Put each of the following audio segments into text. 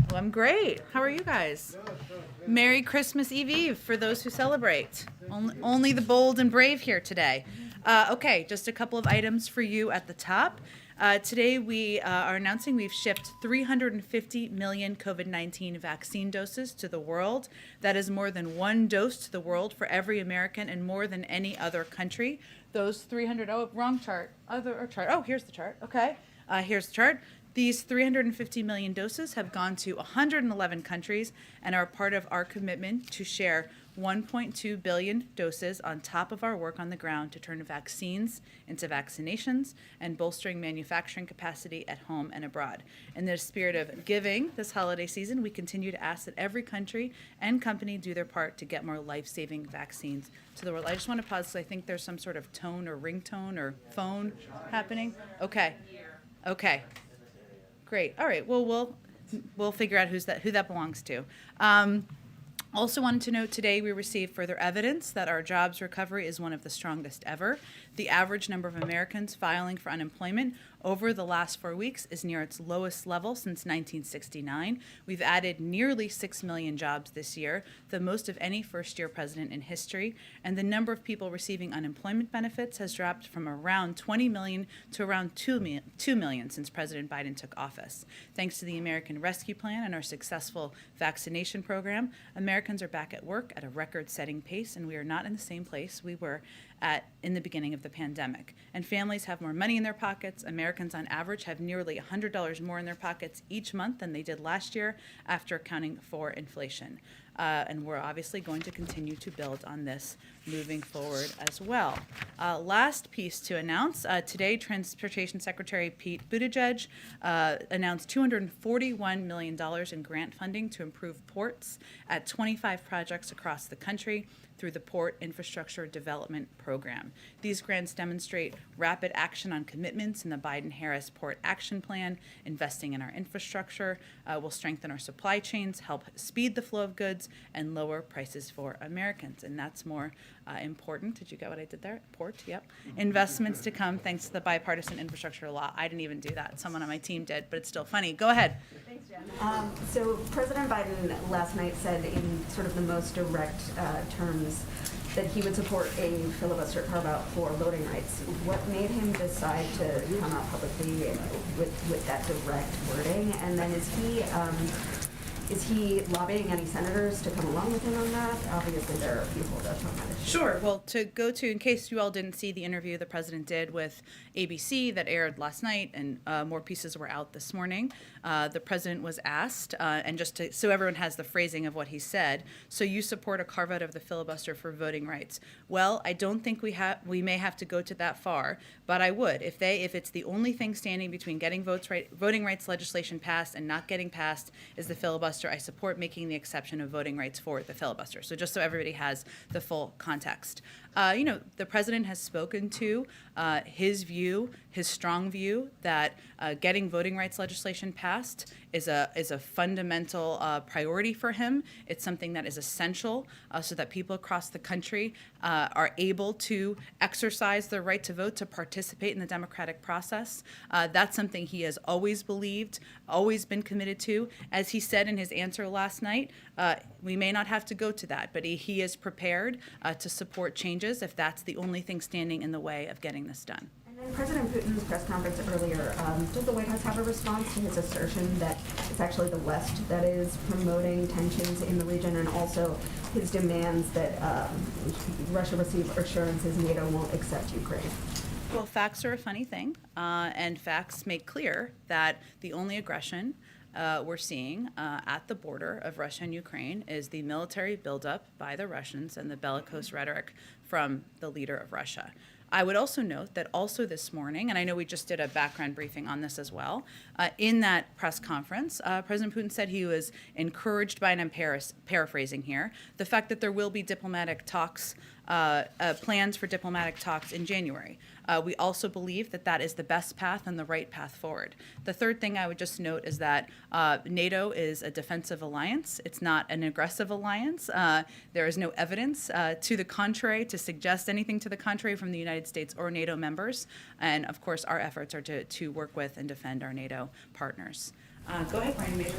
Well, I'm great. How are you guys? Merry Christmas Eve for those who celebrate. Only the bold and brave here today. Okay, just a couple of items for you at the top. Today we are announcing we've shipped 350 million COVID-19 vaccine doses to the world. That is more than one dose to the world for every American and more than any other country. Those 300, oh, wrong chart, other chart. Oh, here's the chart, okay. Here's the chart. These 350 million doses have gone to 111 countries and are part of our commitment to share 1.2 billion doses on top of our work on the ground to turn vaccines into vaccinations and bolstering manufacturing capacity at home and abroad. In the spirit of giving this holiday season, we continue to ask that every country and company do their part to get more life-saving vaccines to the world. I just want to pause because I think there's some sort of tone or ringtone or phone happening. Okay. Okay. Great. All right. Well, we'll figure out who that belongs to. Also wanted to note today we received further evidence that our jobs recovery is one of the strongest ever. The average number of Americans filing for unemployment over the last 4 weeks is near its lowest level since 1969. We've added nearly 6 million jobs this year, the most of any first-year president in history, and the number of people receiving unemployment benefits has dropped from around 20 million to around 2 million since President Biden took office. Thanks to the American Rescue Plan and our successful vaccination program, Americans are back at work at a record-setting pace, and we are not in the same place we were at in the beginning of the pandemic. And families have more money in their pockets. Americans on average have nearly $100 more in their pockets each month than they did last year after accounting for inflation. And we're obviously going to continue to build on this moving forward as well. Last piece to announce, today Transportation Secretary Pete Buttigieg announced $241 million in grant funding to improve ports at 25 projects across the country through the Port Infrastructure Development Program. These grants demonstrate rapid action on commitments in the Biden-Harris Port Action Plan. Investing in our infrastructure will strengthen our supply chains, help speed the flow of goods, and lower prices for Americans. And that's more important. Did you get what I did there? Port, yep. Investments to come thanks to the bipartisan infrastructure law. I didn't even do that. Someone on my team did, but it's still funny. Go ahead. Thanks, Jen. So President Biden last night said in sort of the most direct terms that he would support a filibuster carve-out for voting rights. What made him decide to come out publicly with that direct wording? And then is he lobbying any senators to come along with him on that? Obviously, there are people that on that issue. Sure. Well, in case you all didn't see the interview the president did with ABC that aired last night, and more pieces were out this morning, the president was asked, and so everyone has the phrasing of what he said, so you support a carve-out of the filibuster for voting rights. Well, I don't think we may have to go to that far, but I would. If it's the only thing standing between getting voting rights legislation passed and not getting passed is the filibuster, I support making the exception of voting rights for the filibuster. So just so everybody has the full context. The president has spoken to his strong view that getting voting rights legislation passed is a fundamental priority for him. It's something that is essential so that people across the country are able to exercise their right to vote, to participate in the democratic process. That's something he has always believed, always been committed to. As he said in his answer last night, we may not have to go to that, but he is prepared to support changes if that's the only thing standing in the way of getting this done. And then President Putin's press conference earlier, did the White House have a response to his assertion that it's actually the West that is promoting tensions in the region, and also his demands that Russia receive assurances NATO won't accept Ukraine? Well, facts are a funny thing, and facts make clear that the only aggression we're seeing at the border of Russia and Ukraine is the military buildup by the Russians and the bellicose rhetoric from the leader of Russia. I would also note that also this morning, and I know we just did a background briefing on this as well, in that press conference, President Putin said he was encouraged by, and I'm paraphrasing here, the fact that there will be diplomatic talks, plans for diplomatic talks in January. We also believe that that is the best path and the right path forward. The third thing I would just note is that NATO is a defensive alliance. It's not an aggressive alliance. There is no evidence to the contrary, to suggest anything to the contrary from the United States or NATO members. And of course, our efforts are to work with and defend our NATO partners. Go ahead, Brian Major.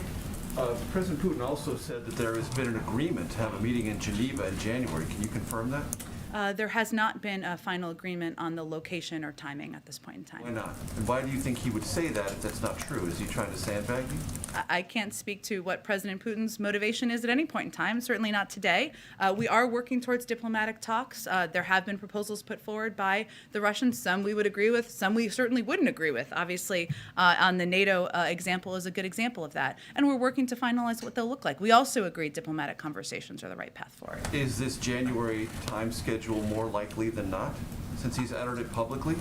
President Putin also said that there has been an agreement to have a meeting in Geneva in January. Can you confirm that? There has not been a final agreement on the location or timing at this point in time. Why not? And why do you think he would say that if that's not true? Is he trying to sandbag you? I can't speak to what President Putin's motivation is at any point in time, certainly not today. We are working towards diplomatic talks. There have been proposals put forward by the Russians. Some we would agree with, some we certainly wouldn't agree with. Obviously, on the NATO example is a good example of that. And we're working to finalize what they'll look like. We also agree diplomatic conversations are the right path forward. Is this January time schedule more likely than not, since he's uttered it publicly?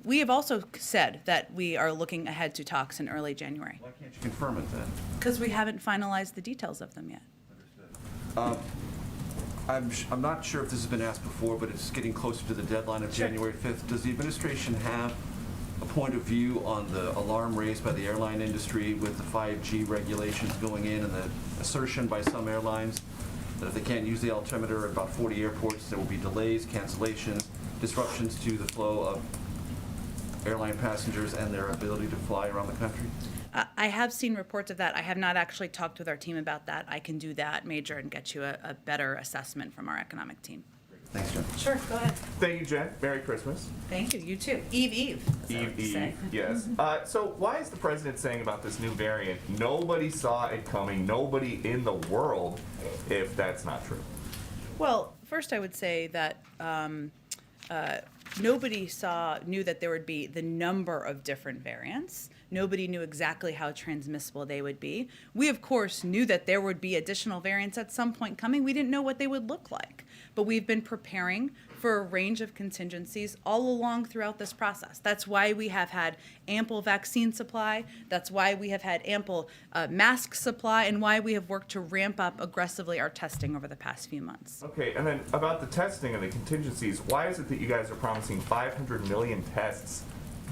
We have also said that we are looking ahead to talks in early January. Why can't you confirm it then? Because we haven't finalized the details of them yet. I'm not sure if this has been asked before, but it's getting closer to the deadline of Sure. January 5th. Does the administration have a point of view on the alarm raised by the airline industry with the 5G regulations going in and the assertion by some airlines that if they can't use the altimeter at about 40 airports, there will be delays, cancellations, disruptions to the flow of airline passengers and their ability to fly around the country? I have seen reports of that. I have not actually talked with our team about that. I can do that, Major, and get you a better assessment from our economic team. Thanks, Jen. Sure, go ahead. Thank you, Jen. Merry Christmas. Thank you. You too. Eve, as I like to say. Yes. So why is the president saying about this new variant, nobody saw it coming, nobody in the world, if that's not true? Well, first I would say that nobody knew that there would be the number of different variants. Nobody knew exactly how transmissible they would be. We, of course, knew that there would be additional variants at some point coming. We didn't know what they would look like. But we've been preparing for a range of contingencies all along throughout this process. That's why we have had ample vaccine supply. That's why we have had ample mask supply, and why we have worked to ramp up aggressively our testing over the past few months. Okay, and then about the testing and the contingencies, why is it that you guys are promising 500 million tests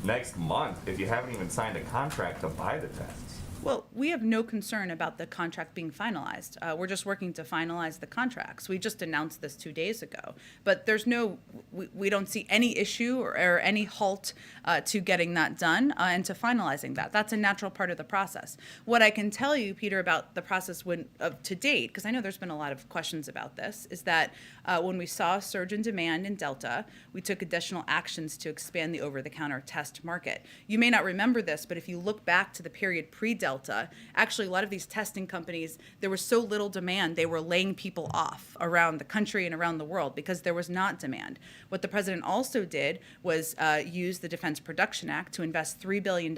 next month if you haven't even signed a contract to buy the tests? Well, we have no concern about the contract being finalized. We're just working to finalize the contracts. We just announced this 2 days ago. But we don't see any issue or any halt to getting that done and to finalizing that. That's a natural part of the process. What I can tell you, Peter, about the process to date, because I know there's been a lot of questions about this, is that when we saw a surge in demand in Delta, we took additional actions to expand the over-the-counter test market. You may not remember this, but if you look back to the period pre-Delta, actually a lot of these testing companies, there was so little demand, they were laying people off around the country and around the world because there was not demand. What the president also did was use the Defense Production Act to invest $3 billion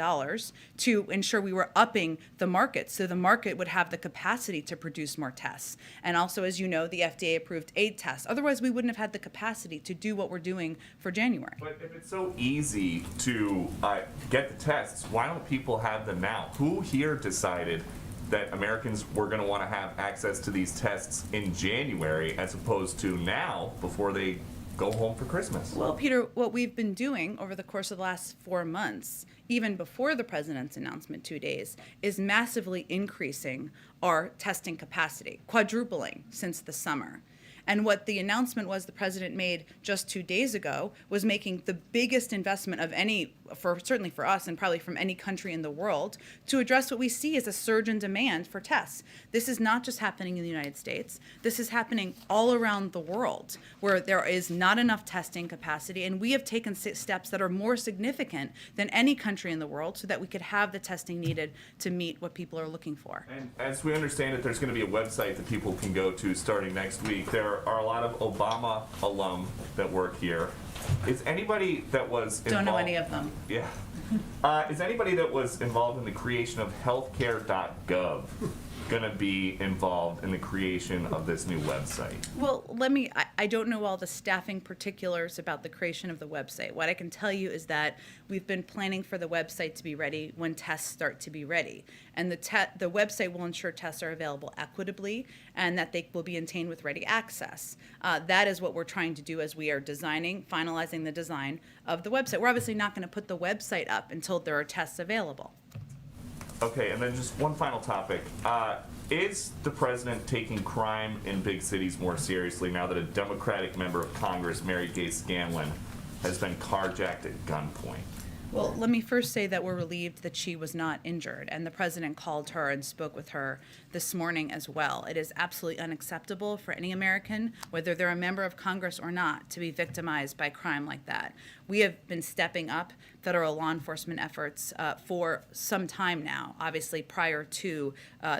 to ensure we were upping the market so the market would have the capacity to produce more tests. And also, as you know, the FDA approved 8 tests. Otherwise, we wouldn't have had the capacity to do what we're doing for January. But if it's so easy to get the tests, why don't people have them now? Who here decided that Americans were going to want to have access to these tests in January as opposed to now before they go home for Christmas? Well, Peter, what we've been doing over the course of the last 4 months, even before the president's announcement 2 days, is massively increasing our testing capacity, quadrupling since the summer. And what the announcement was the president made just 2 days ago was making the biggest investment of any, certainly for us and probably from any country in the world, to address what we see as a surge in demand for tests. This is not just happening in the United States. This is happening all around the world where there is not enough testing capacity, and we have taken steps that are more significant than any country in the world so that we could have the testing needed to meet what people are looking for. And as we understand it, there's going to be a website that people can go to starting next week. There are a lot of Obama alum that work here. Is anybody that was involved... Don't know any of them. Yeah. Is anybody that was involved in the creation of healthcare.gov going to be involved in the creation of this new website? Well, I don't know all the staffing particulars about the creation of the website. What I can tell you is that we've been planning for the website to be ready when tests start to be ready. And the website will ensure tests are available equitably and that they will be obtained with ready access. That is what we're trying to do as we are finalizing the design of the website. We're obviously not going to put the website up until there are tests available. Okay, and then just one final topic. Is the president taking crime in big cities more seriously now that a Democratic member of Congress, Mary Gay Scanlon, has been carjacked at gunpoint? Well, let me first say that we're relieved that she was not injured, and the president called her and spoke with her this morning as well. It is absolutely unacceptable for any American, whether they're a member of Congress or not, to be victimized by crime like that. We have been stepping up federal law enforcement efforts for some time now, obviously prior to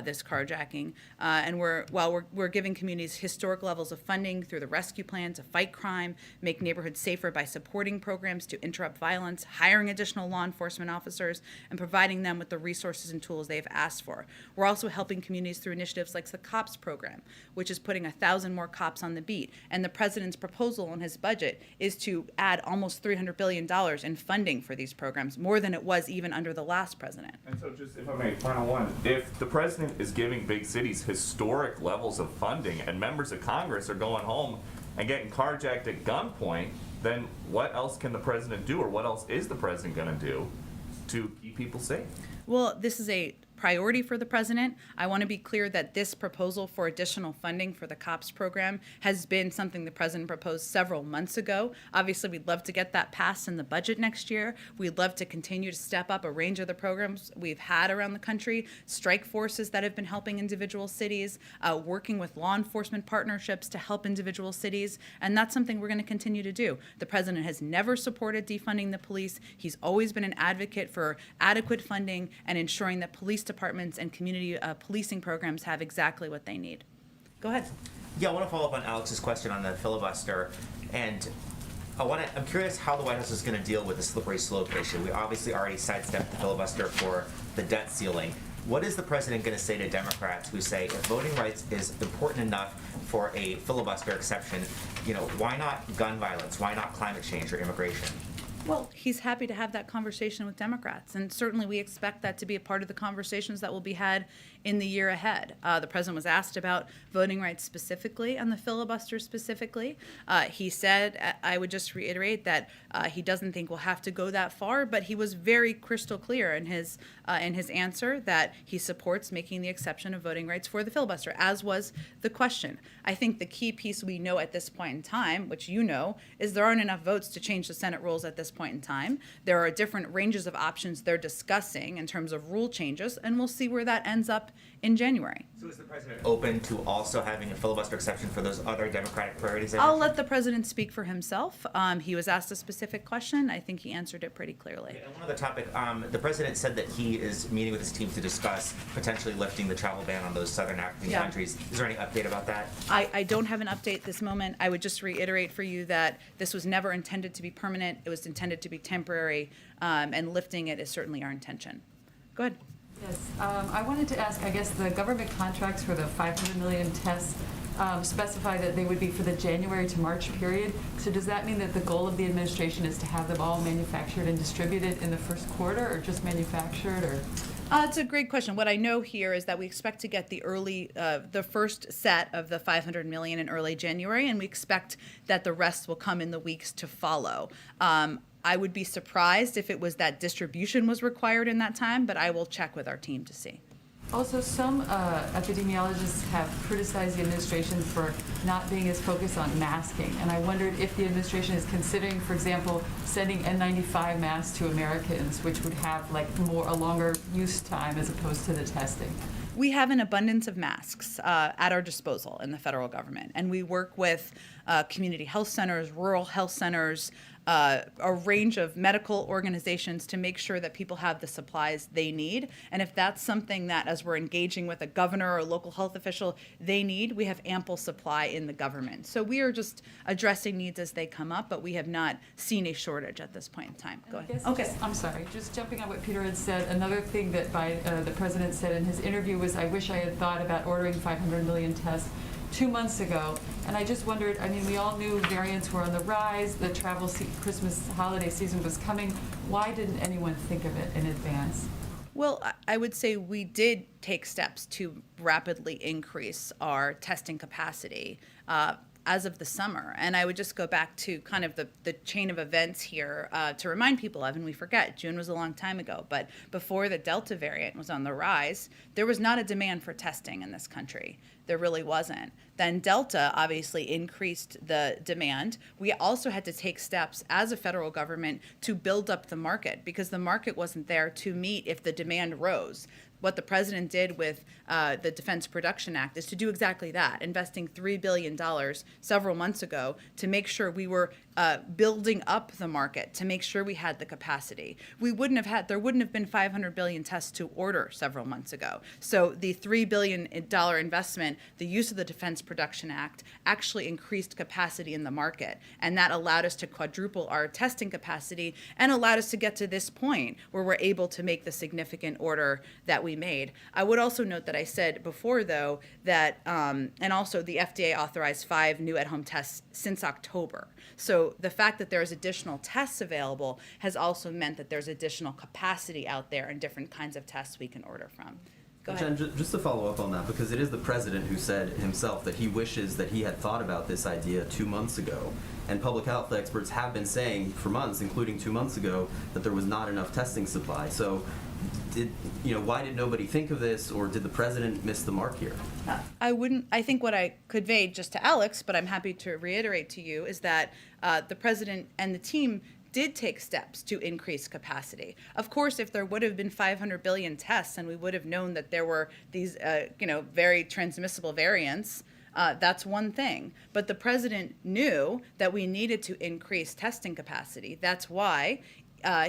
this carjacking. And we're giving communities historic levels of funding through the rescue plan to fight crime, make neighborhoods safer by supporting programs to interrupt violence, hiring additional law enforcement officers, and providing them with the resources and tools they've asked for. We're also helping communities through initiatives like the COPS program, which is putting 1,000 more cops on the beat. And the president's proposal in his budget is to add almost $300 billion in funding for these programs, more than it was even under the last president. And so just, if I may, final one, if the president is giving big cities historic levels of funding and members of Congress are going home and getting carjacked at gunpoint, then what else can the president do, or what else is the president going to do to keep people safe? Well, this is a priority for the president. I want to be clear that this proposal for additional funding for the COPS program has been something the president proposed several months ago. Obviously, we'd love to get that passed in the budget next year. We'd love to continue to step up a range of the programs we've had around the country, strike forces that have been helping individual cities, working with law enforcement partnerships to help individual cities, and that's something we're going to continue to do. The president has never supported defunding the police. He's always been an advocate for adequate funding and ensuring that police departments and community policing programs have exactly what they need. Go ahead. Yeah, I want to follow up on Alex's question on the filibuster, and I'm curious how the White House is going to deal with the slippery slope issue. We obviously already sidestepped the filibuster for the debt ceiling. What is the president going to say to Democrats who say, if voting rights is important enough for a filibuster exception, why not gun violence? Why not climate change or immigration? Well, he's happy to have that conversation with Democrats, and certainly we expect that to be a part of the conversations that will be had in the year ahead. The president was asked about voting rights specifically and the filibuster specifically. He said, I would just reiterate that he doesn't think we'll have to go that far, but he was very crystal clear in his answer that he supports making the exception of voting rights for the filibuster, as was the question. I think the key piece we know at this point in time, which you know, is there aren't enough votes to change the Senate rules at this point in time. There are different ranges of options they're discussing in terms of rule changes, and we'll see where that ends up in January. So is the president open to also having a filibuster exception for those other Democratic priorities? I'll let the president speak for himself. He was asked a specific question. I think he answered it pretty clearly. Okay, and one other topic, the president said that he is meeting with his team to discuss potentially lifting the travel ban on those southern African countries. Is there any update about that? I don't have an update this moment. I would just reiterate for you that this was never intended to be permanent. It was intended to be temporary, and lifting it is certainly our intention. Go ahead. Yes, I wanted to ask, I guess the government contracts for the 500 million tests specify that they would be for the January to March period. So does that mean that the goal of the administration is to have them all manufactured and distributed in the first quarter, or just manufactured, or? It's a great question. What I know here is that we expect to get the first set of the 500 million in early January, and we expect that the rest will come in the weeks to follow. I would be surprised if it was that distribution was required in that time, but I will check with our team to see. Also, some epidemiologists have criticized the administration for not being as focused on masking, and I wondered if the administration is considering, for example, sending N95 masks to Americans, which would have a longer use time as opposed to the testing. We have an abundance of masks at our disposal in the federal government, and we work with community health centers, rural health centers, a range of medical organizations to make sure that people have the supplies they need. And if that's something that, as we're engaging with a governor or a local health official, they need, we have ample supply in the government. So we are just addressing needs as they come up, but we have not seen a shortage at this point in time. Go ahead. Okay. I'm sorry, just jumping on what Peter had said, another thing that the president said in his interview was, I wish I had thought about ordering 500 million tests 2 months ago. And I just wondered, we all knew variants were on the rise, the Christmas holiday season was coming. Why didn't anyone think of it in advance? Well, I would say we did take steps to rapidly increase our testing capacity. as of the summer. And I would just go back to kind of the chain of events here to remind people of, and we forget, June was a long time ago, but before the Delta variant was on the rise, there was not a demand for testing in this country. There really wasn't. Then Delta obviously increased the demand. We also had to take steps as a federal government to build up the market because the market wasn't there to meet if the demand rose. What the president did with the Defense Production Act is to do exactly that, investing $3 billion several months ago to make sure we were building up the market, to make sure we had the capacity. There wouldn't have been 500 billion tests to order several months ago. So the $3 billion investment, the use of the Defense Production Act, actually increased capacity in the market. And that allowed us to quadruple our testing capacity and allowed us to get to this point where we're able to make the significant order that we made. I would also note that I said before, though, that, and also the FDA authorized 5 new at-home tests since October. So the fact that there's additional tests available has also meant that there's additional capacity out there and different kinds of tests we can order from. Go ahead. Jen, just to follow up on that, because it is the president who said himself that he wishes that he had thought about this idea 2 months ago. And public health experts have been saying for months, including 2 months ago, that there was not enough testing supply. So why did nobody think of this, or did the president miss the mark here? I think what I conveyed just to Alex, but I'm happy to reiterate to you, is that the president and the team did take steps to increase capacity. Of course, if there would have been 500 billion tests and we would have known that there were these, very transmissible variants, that's one thing. But the president knew that we needed to increase testing capacity. That's why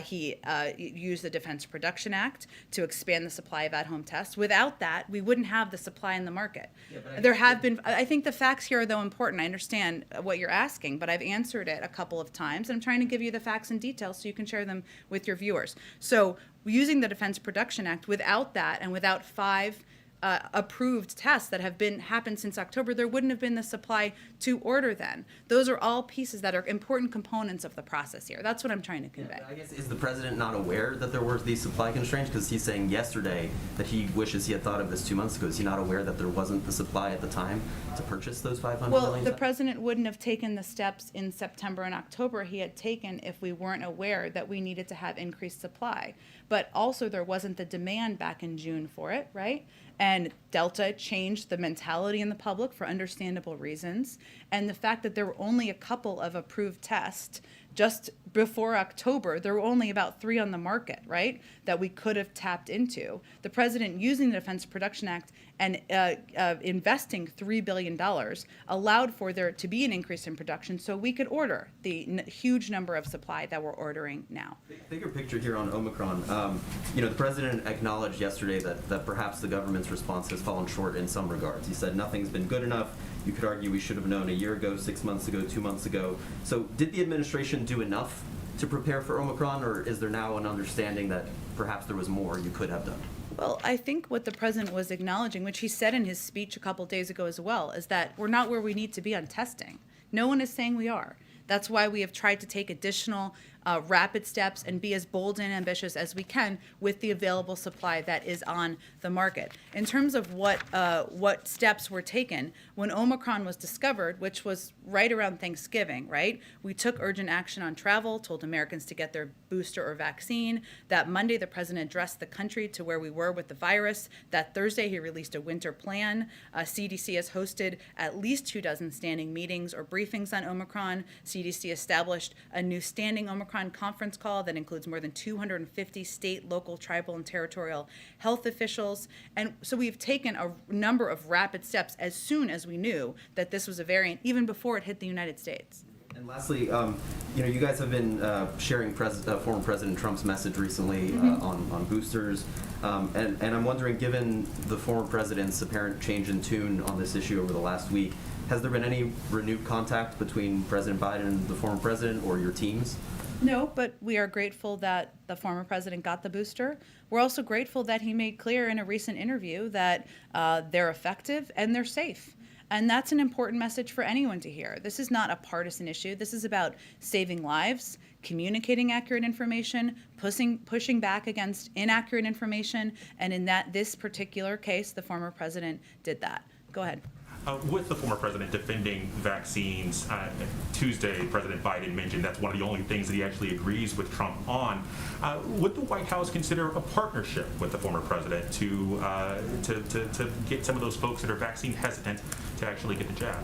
he used the Defense Production Act to expand the supply of at-home tests. Without that, we wouldn't have the supply in the market. Yeah, I think the facts here are, though, important. I understand what you're asking, but I've answered it a couple of times. And I'm trying to give you the facts and details so you can share them with your viewers. So using the Defense Production Act, without that and without 5 approved tests that have happened since October, there wouldn't have been the supply to order then. Those are all pieces that are important components of the process here. That's what I'm trying to convey. I guess, is the president not aware that there were these supply constraints? Because he's saying yesterday that he wishes he had thought of this 2 months ago. Is he not aware that there wasn't the supply at the time to purchase those 500 Well, million the tests? president wouldn't have taken the steps in September and October he had taken if we weren't aware that we needed to have increased supply. But also there wasn't the demand back in June for it, right? And Delta changed the mentality in the public for understandable reasons. And the fact that there were only a couple of approved tests just before October, there were only about 3 on the market, right, that we could have tapped into. The president, using the Defense Production Act and investing $3 billion, allowed for there to be an increase in production so we could order the huge number of supply that we're ordering now. Bigger picture here on Omicron. The president acknowledged yesterday that perhaps the government's response has fallen short in some regards. He said nothing's been good enough. You could argue we should have known a year ago, 6 months ago, 2 months ago. So did the administration do enough to prepare for Omicron, or is there now an understanding that perhaps there was more you could have done? Well, I think what the president was acknowledging, which he said in his speech a couple days ago as well, is that we're not where we need to be on testing. No one is saying we are. That's why we have tried to take additional rapid steps and be as bold and ambitious as we can with the available supply that is on the market. In terms of what steps were taken, when Omicron was discovered, which was right around Thanksgiving, right? We took urgent action on travel, told Americans to get their booster or vaccine. That Monday, the president addressed the country to where we were with the virus. That Thursday, he released a winter plan. CDC has hosted at least 24 standing meetings or briefings on Omicron. CDC established a new standing Omicron conference call that includes more than 250 state, local, tribal, and territorial health officials. And so we've taken a number of rapid steps as soon as we knew that this was a variant, even before it hit the United States. And lastly, you guys have been sharing former President Trump's message recently on boosters, and I'm wondering, given the former president's apparent change in tune on this issue over the last week, has there been any renewed contact between President Biden and the former president or your teams? No, but we are grateful that the former president got the booster. We're also grateful that he made clear in a recent interview that they're effective and they're safe. And that's an important message for anyone to hear. This is not a partisan issue. This is about saving lives, communicating accurate information, pushing back against inaccurate information. And in this particular case, the former president did that. Go ahead. with the former president defending vaccines, Tuesday, President Biden mentioned that's one of the only things that he actually agrees with Trump on. Would the White House consider a partnership with the former president to get some of those folks that are vaccine hesitant to actually get the jab?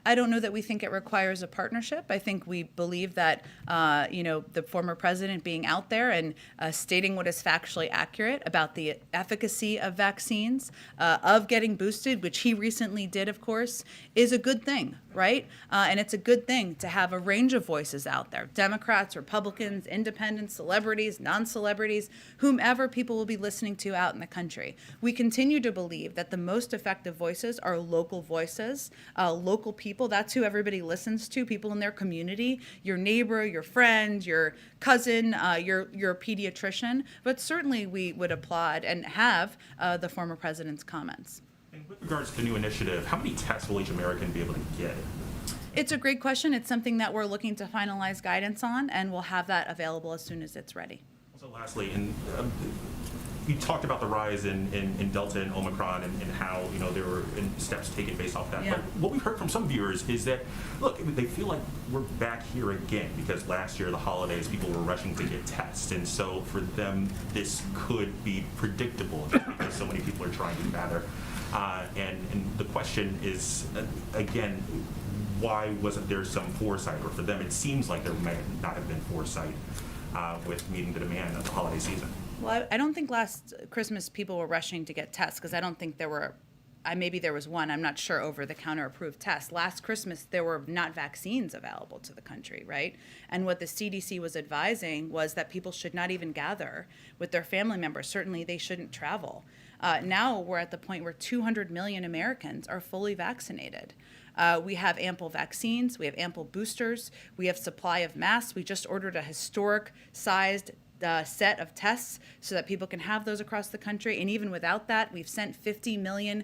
I don't know that we think it requires a partnership. I think we believe that, the former president being out there and stating what is factually accurate about the efficacy of vaccines, of getting boosted, which he recently did, of course, is a good thing, right? And it's a good thing to have a range of voices out there. Democrats, Republicans, independents, celebrities, non-celebrities, whomever people will be listening to out in the country. We continue to believe that the most effective voices are local voices, local people. That's who everybody listens to, people in their community, your neighbor, your friend, your cousin, your pediatrician. But certainly we would applaud and have the former president's comments. And with regards to the new initiative, how many tests will each American be able to get? It's a great question. It's something that we're looking to finalize guidance on, and we'll have that available as soon as it's ready. So lastly, you talked about the rise in Delta and Omicron and how, there were steps taken based off that. Yeah. But what we've heard from some viewers is that, look, they feel like we're back here again because last year, the holidays, people were rushing to get tests. And so for them, this could be predictable just because so many people are trying to gather. And the question is, again, why wasn't there some foresight? Or for them, it seems like there may not have been foresight with meeting the demand of the holiday season. Well, I don't think last Christmas people were rushing to get tests because I don't think there were, maybe there was one, I'm not sure, over-the-counter approved test. Last Christmas, there were not vaccines available to the country, right? And what the CDC was advising was that people should not even gather with their family members. Certainly, they shouldn't travel. Now we're at the point where 200 million Americans are fully vaccinated. We have ample vaccines, we have ample boosters, we have supply of masks. We just ordered a historic-sized set of tests so that people can have those across the country. And even without that, we've sent 50 million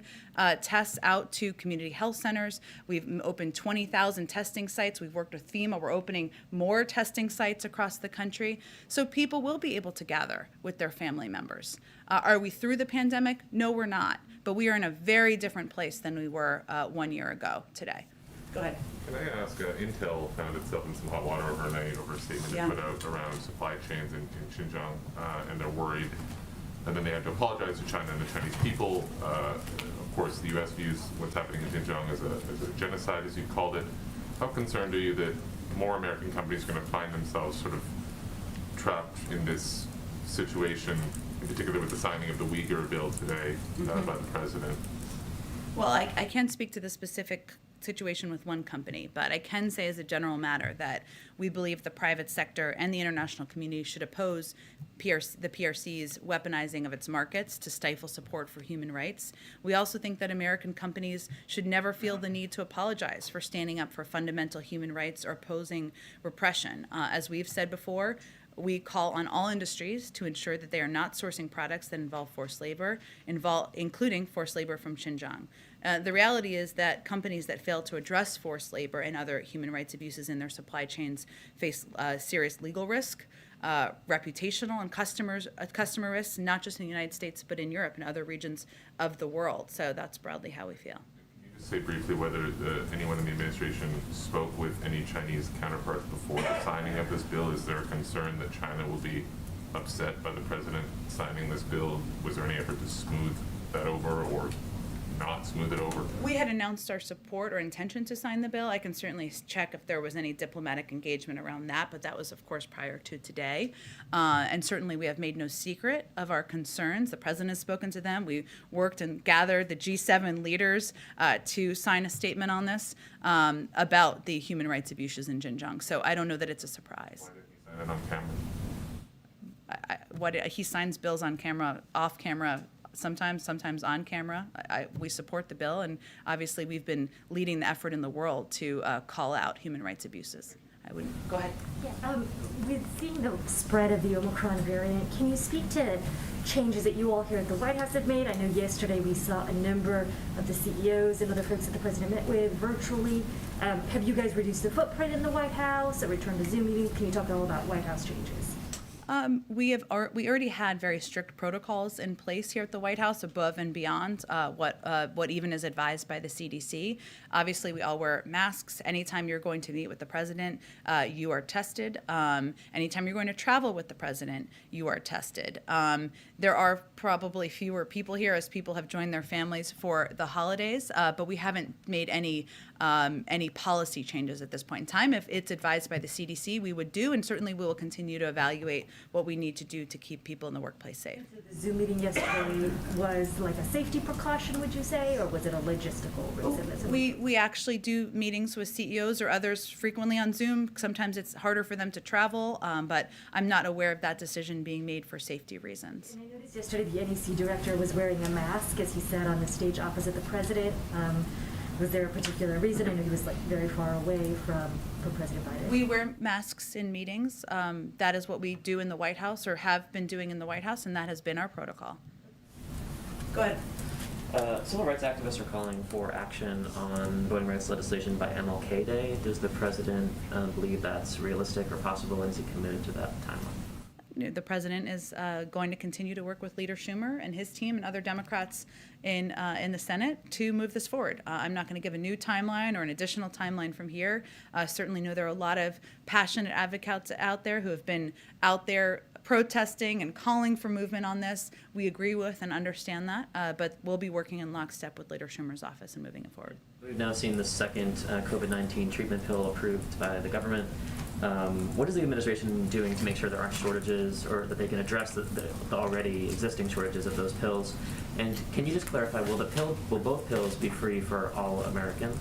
tests out to community health centers. We've opened 20,000 testing sites. We've worked with FEMA. We're opening more testing sites across the country. So people will be able to gather with their family members. Are we through the pandemic? No, we're not. But we are in a very different place than we were 1 year ago today. Go ahead. Can I ask, Intel found itself in some hot water overnight over a statement Yeah. they put out around supply chains in Xinjiang, and they're worried, and then they had to apologize to China and the Chinese people. Of course, the U.S. views what's happening in Xinjiang as a genocide, as you called it. How concerned are you that more American companies are going to find themselves sort of trapped in this situation, in particular with the signing of the Uyghur bill today by the president? Well, I can't speak to the specific situation with one company, but I can say as a general matter that we believe the private sector and the international community should oppose the PRC's weaponizing of its markets to stifle support for human rights. We also think that American companies should never feel the need to apologize for standing up for fundamental human rights or opposing repression. As we've said before, we call on all industries to ensure that they are not sourcing products that involve forced labor, including forced labor from Xinjiang. The reality is that companies that fail to address forced labor and other human rights abuses in their supply chains face serious legal risk, reputational and customer risks, not just in the United States, but in Europe and other regions of the world. So that's broadly how we feel. Can you just say briefly whether anyone in the administration spoke with any Chinese counterparts before the signing of this bill? Is there a concern that China will be upset by the president signing this bill? Was there any effort to smooth that over or not smooth it over? We had announced our support or intention to sign the bill. I can certainly check if there was any diplomatic engagement around that, but that was, of course, prior to today. And certainly we have made no secret of our concerns. The president has spoken to them. We worked and gathered the G7 leaders to sign a statement on this about the human rights abuses in Xinjiang. So I don't know that it's a surprise. Why did he sign it on camera? He signs bills on camera, off camera, sometimes on camera. We support the bill, and obviously we've been leading the effort in the world to call out human rights abuses. Go ahead. Yeah, with seeing the spread of the Omicron variant, can you speak to changes that you all here at the White House have made? I know yesterday we saw a number of the CEOs and other folks that the president met with virtually. Have you guys reduced the footprint in the White House, a return to Zoom meetings? Can you talk all about White House changes? We already had very strict protocols in place here at the White House, above and beyond what even is advised by the CDC. Obviously, we all wear masks. Anytime you're going to meet with the president, you are tested. Anytime you're going to travel with the president, you are tested. There are probably fewer people here as people have joined their families for the holidays, but we haven't made any policy changes at this point in time. If it's advised by the CDC, we would do, and certainly we will continue to evaluate what we need to do to keep people in the workplace safe. The Zoom meeting yesterday was like a safety precaution, would you say, or was it a logistical reason? We actually do meetings with CEOs or others frequently on Zoom. Sometimes it's harder for them to travel, but I'm not aware of that decision being made for safety reasons. And I noticed yesterday the NEC director was wearing a mask as he sat on the stage opposite the president. Was there a particular reason? I know he was like very far away from President Biden. We wear masks in meetings. That is what we do in the White House, or have been doing in the White House, and that has been our protocol. Go ahead. Civil rights activists are calling for action on voting rights legislation by MLK Day. Does the president believe that's realistic or possible, and is he committed to that timeline? The president is going to continue to work with Leader Schumer and his team and other Democrats in the Senate to move this forward. I'm not going to give a new timeline or an additional timeline from here. Certainly know there are a lot of passionate advocates out there who have been out there protesting and calling for movement on this. We agree with and understand that, but we'll be working in lockstep with Leader Schumer's office and moving it forward. We've now seen the second COVID-19 treatment pill approved by the government. What is the administration doing to make sure there aren't shortages, or that they can address the already existing shortages of those pills? And can you just clarify, will both pills be free for all Americans?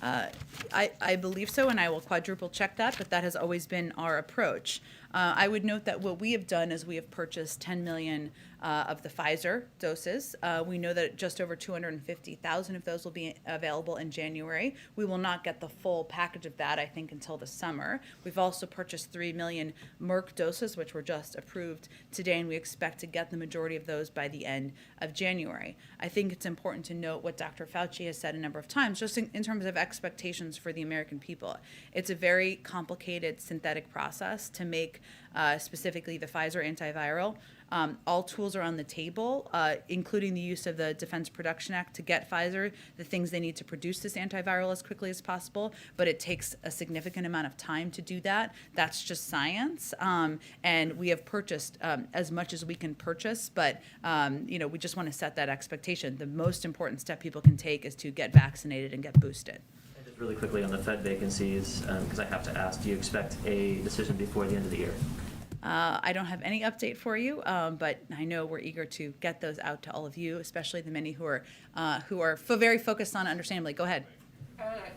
I believe so, and I will quadruple check that, but that has always been our approach. I would note that what we have done is we have purchased 10 million of the Pfizer doses. We know that just over 250,000 of those will be available in January. We will not get the full package of that, I think, until the summer. We've also purchased 3 million Merck doses, which were just approved today, and we expect to get the majority of those by the end of January. I think it's important to note what Dr. Fauci has said a number of times, just in terms of expectations for the American people. It's a very complicated synthetic process to make specifically the Pfizer antiviral. All tools are on the table, including the use of the Defense Production Act to get Pfizer the things they need to produce this antiviral as quickly as possible, but it takes a significant amount of time to do that. That's just science, and we have purchased as much as we can purchase, but we just want to set that expectation. The most important step people can take is to get vaccinated and get boosted. And just really quickly on the Fed vacancies, because I have to ask, do you expect a decision before the end of the year? I don't have any update for you, but I know we're eager to get those out to all of you, especially the many who are very focused on, understandably. Go ahead.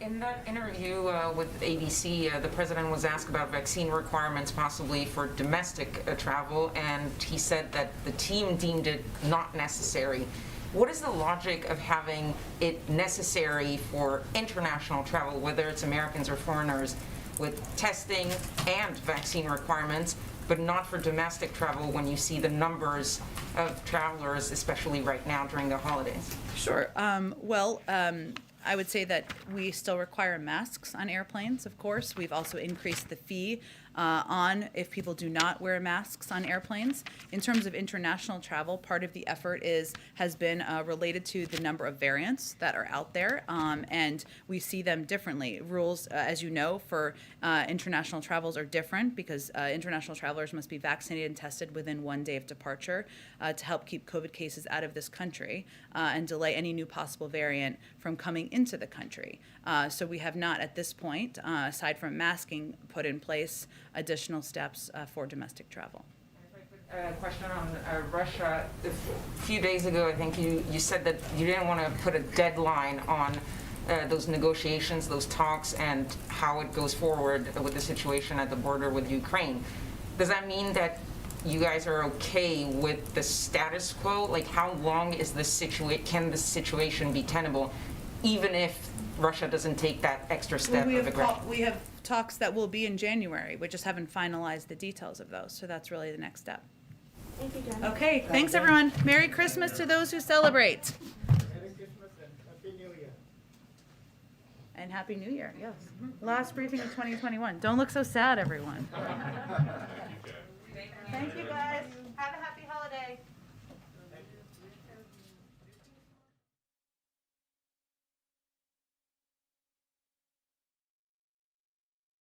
In that interview with ABC, the president was asked about vaccine requirements possibly for domestic travel, and he said that the team deemed it not necessary. What is the logic of having it necessary for international travel, whether it's Americans or foreigners, with testing and vaccine requirements, but not for domestic travel when you see the numbers of travelers, especially right now during the holidays? Sure. I would say that we still require masks on airplanes, of course. We've also increased the fee on if people do not wear masks on airplanes. In terms of international travel, part of the effort has been related to the number of variants that are out there, and we see them differently. Rules, as you know, for international travels are different because international travelers must be vaccinated and tested within 1 day of departure to help keep COVID cases out of this country and delay any new possible variant from coming into the country. So we have not, at this point, aside from masking, put in place additional steps for domestic travel. A question on Russia. A few days ago, I think you said that you didn't want to put a deadline on those negotiations, those talks, and how it goes forward with the situation at the border with Ukraine. Does that mean that you guys are okay with the status quo? Like, how long is this can this situation be tenable, even if Russia doesn't take that extra step of aggression? We have talks that will be in January. We just haven't finalized the details of those, so that's really the next step. Thank you, Jen. Okay, thanks everyone. Merry Christmas to those who celebrate. Merry Christmas and Happy New Year. And Happy New Year, yes. Last briefing of 2021. Don't look so sad, everyone. Thank you. Thank you, guys.